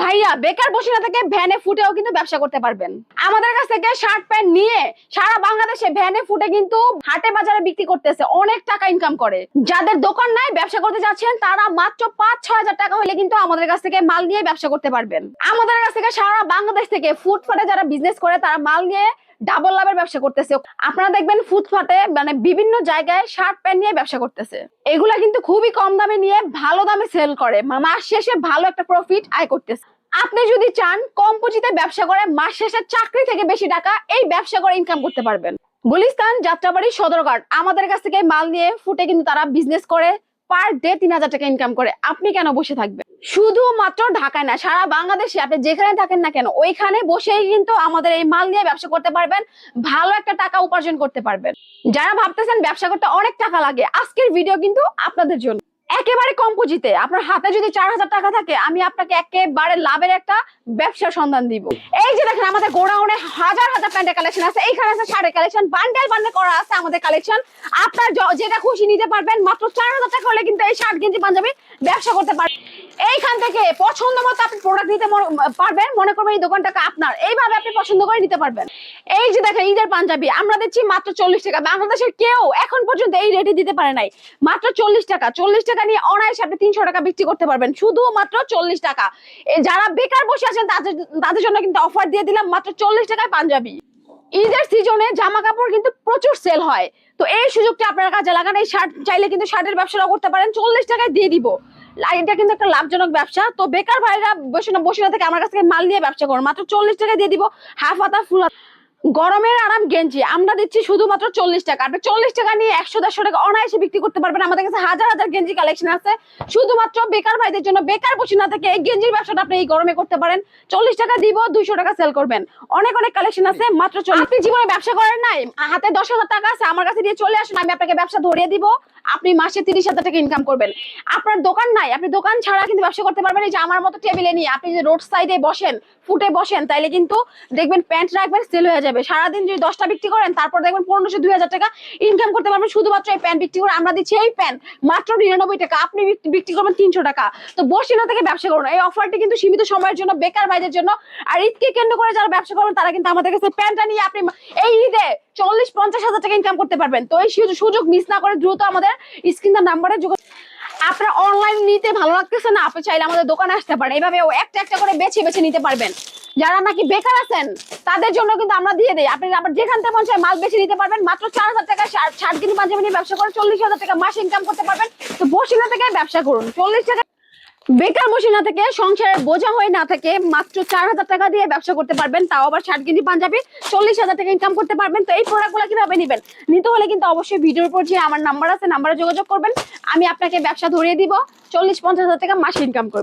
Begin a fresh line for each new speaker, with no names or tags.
ভাইয়া বেকার বসে না থেকে ভ্যানে ফুটেও কিন্তু ব্যবসা করতে পারবেন। আমাদের কাছ থেকে শার্ট প্যান্ট নিয়ে সারা বাংলাদেশে ভ্যানে ফুটে কিন্তু হাটে বাজারে বিক্রি করতেছে, অনেক টাকা ইনকাম করে। যাদের দোকান নাই, ব্যবসা করতে যাচ্ছেন, তারা মাত্র 5-6 হাজার টাকা হলে কিন্তু আমাদের কাছ থেকে মাল নিয়ে ব্যবসা করতে পারবেন। আমাদের কাছ থেকে সারা বাংলাদেশ থেকে ফুটপাতে যারা বিজনেস করে তারা মাল নিয়ে ডাবল লাভের ব্যবসা করতেছে। আপনারা দেখবেন ফুটপাতে মানে বিভিন্ন জায়গায় শার্ট প্যান্ট নিয়ে ব্যবসা করতেছে। এগুলা কিন্তু খুবই কম দামে নিয়ে ভালো দামে সেল করে, মাস শেষে ভালো একটা প্রফিট আয় করতেছে। আপনি যদি চান কম পুঁজিতে ব্যবসা করে মাস শেষে চাকরি থেকে বেশি টাকা এই ব্যবসা করে ইনকাম করতে পারবেন। গুলিস্তান, যাত্রাবাড়ি, সদরঘাট আমাদের কাছ থেকে মাল নিয়ে ফুটে কিন্তু তারা বিজনেস করে পার ডে 3,000 টাকা ইনকাম করে। আপনি কেন বসে থাকবেন? শুধুমাত্র ঢাকায় না, সারা বাংলাদেশে আপনি যেখানে থাকেন না কেন ওইখানে বসেই কিন্তু আমাদের এই মাল নিয়ে ব্যবসা করতে পারবেন, ভালো একটা টাকা উপার্জন করতে পারবেন। যারা ভাবতেছেন ব্যবসা করতে অনেক টাকা লাগে, আজকের ভিডিও কিন্তু আপনাদের জন্য। একেবারে কম পুঁজিতে আপনার হাতে যদি 4,000 টাকা থাকে, আমি আপনাকে একেবারে লাভের একটা ব্যবসার সন্ধান দিব। এই যে দেখেন আমাদের গোডাউনে হাজার হাজার প্যান্টের কালেকশন আছে, এইখানে আছে শাড়ির কালেকশন, বান্ডেল বান্ডেল করা আছে আমাদের কালেকশন। আপনার যেটা খুশি নিতে পারবেন, মাত্র 4,000 টাকা হলে কিন্তু এই শার্ট গেঞ্জি পাঞ্জাবি ব্যবসা করতে পারবেন। এইখান থেকে পছন্দ মতো আপনি প্রোডাক্ট নিতে পারবেন। মনে করবেন এই দোকানটাকে আপনার, এইভাবে আপনি পছন্দ করে নিতে পারবেন। এই যে দেখেন ঈদের পাঞ্জাবি আমরা দিচ্ছি মাত্র 40 টাকা। বাংলাদেশের কেউ এখন পর্যন্ত এই রেটে দিতে পারে নাই। মাত্র 40 টাকা। 40 টাকা নিয়ে অনায়াসে আপনি 300 টাকা বিক্রি করতে পারবেন, শুধুমাত্র 40 টাকা। যারা বেকার বসে আছেন তাদের জন্য কিন্তু অফার দিয়ে দিলাম মাত্র 40 টাকায় পাঞ্জাবি। ঈদের সিজনে জামা কাপড় কিন্তু প্রচুর সেল হয়, তো এই সুযোগটা আপনার কাজে লাগান। এই শার্ট চাইলে কিন্তু শার্টের ব্যবসাটা করতে পারেন, 40 টাকায় দিয়ে দিব। এটা কিন্তু একটা লাভজনক ব্যবসা। তো বেকার ভাইরা বসে না থেকে আমার কাছ থেকে মাল নিয়ে ব্যবসা করুন, মাত্র 40 টাকায় দিয়ে দিব। হাফ হাতা ফুল গরমের আরাম গেঞ্জি আমরা দিচ্ছি শুধুমাত্র 40 টাকা। আপনি 40 টাকা নিয়ে 100-150 টাকা অনায়াসে বিক্রি করতে পারবেন। আমাদের কাছে হাজার হাজার গেঞ্জি কালেকশন আছে শুধুমাত্র বেকার ভাইদের জন্য। বেকার বসে না থেকে এই গেঞ্জির ব্যবসাটা আপনি এই গরমে করতে পারেন। 40 টাকা দিব, 200 টাকা সেল করবেন। অনেক অনেক কালেকশন আছে মাত্র 40। আপনি জীবনে ব্যবসা করেন নাই, হাতে 10,000 টাকা আছে, আমার কাছে দিয়ে চলে আসুন, আমি আপনাকে ব্যবসা ধরিয়ে দিব। আপনি মাসে 30,000 টাকা ইনকাম করবেন। আপনার দোকান নাই, আপনি দোকান ছাড়া কিন্তু ব্যবসা করতে পারবেন। এই যে আমার মতো টেবিলে নিয়ে আপনি যে রোড সাইডে বসেন, ফুটে বসেন, তাইলে কিন্তু দেখবেন প্যান্ট রাখবেন, সেল হয়ে যাবে। সারাদিন যদি 10টা বিক্রি করেন, তারপর দেখবেন 1500-2000 টাকা ইনকাম করতে পারবেন শুধুমাত্র এই প্যান্ট বিক্রি করে। আমরা দিচ্ছি এই প্যান্ট মাত্র 99 টাকা, আপনি বিক্রি করবেন 300 টাকা। তো বসে না থেকে ব্যবসা করুন। এই অফারটি কিন্তু সীমিত সময়ের জন্য, বেকার ভাইদের জন্য। আর ঈদকে কেন্দ্র করে যারা ব্যবসা করবেন তারা কিন্তু আমাদের কাছে প্যান্টটা নিয়ে আপনি এই ঈদে 40-50 হাজার টাকা ইনকাম করতে পারবেন। তো এই সুযোগ মিস না করে দ্রুত আমাদের স্ক্রিনের নাম্বারে যোগাযোগ। আপনার অনলাইন নিতে ভালো লাগতেছে না, আপনি চাইলে আমাদের দোকানে আসতে পারেন। এইভাবে একটা একটা করে বেছে বেছে নিতে পারবেন। যারা নাকি বেকার আছেন তাদের জন্য কিন্তু আমরা দিয়ে দেই। আপনি আবার যেখান থেকে মন চায় মাল বেছে নিতে পারবেন। মাত্র 4,000 টাকা শার্ট কিনে পাঞ্জাবি নিয়ে ব্যবসা করে 40,000 টাকা মাসে ইনকাম করতে পারবেন। তো বসে না থেকে ব্যবসা করুন। 40 টাকা বেকার বসে না থেকে, সংসারের বোঝা হয়ে না থেকে মাত্র 4,000 টাকা দিয়ে ব্যবসা করতে পারবেন। তাও আবার শার্ট কিনে পাঞ্জাবি 40,000 টাকা ইনকাম করতে পারবেন। তো এই প্রোডাক্টগুলো কিভাবে নেবেন, নিতে হলে কিন্তু অবশ্যই ভিডিওর উপর যে আমার নাম্বার আছে, নাম্বারে যোগাযোগ করবেন। আমি আপনাকে ব্যবসা ধরিয়ে দিব, 40-50 হাজার টাকা মাসে ইনকাম করবেন।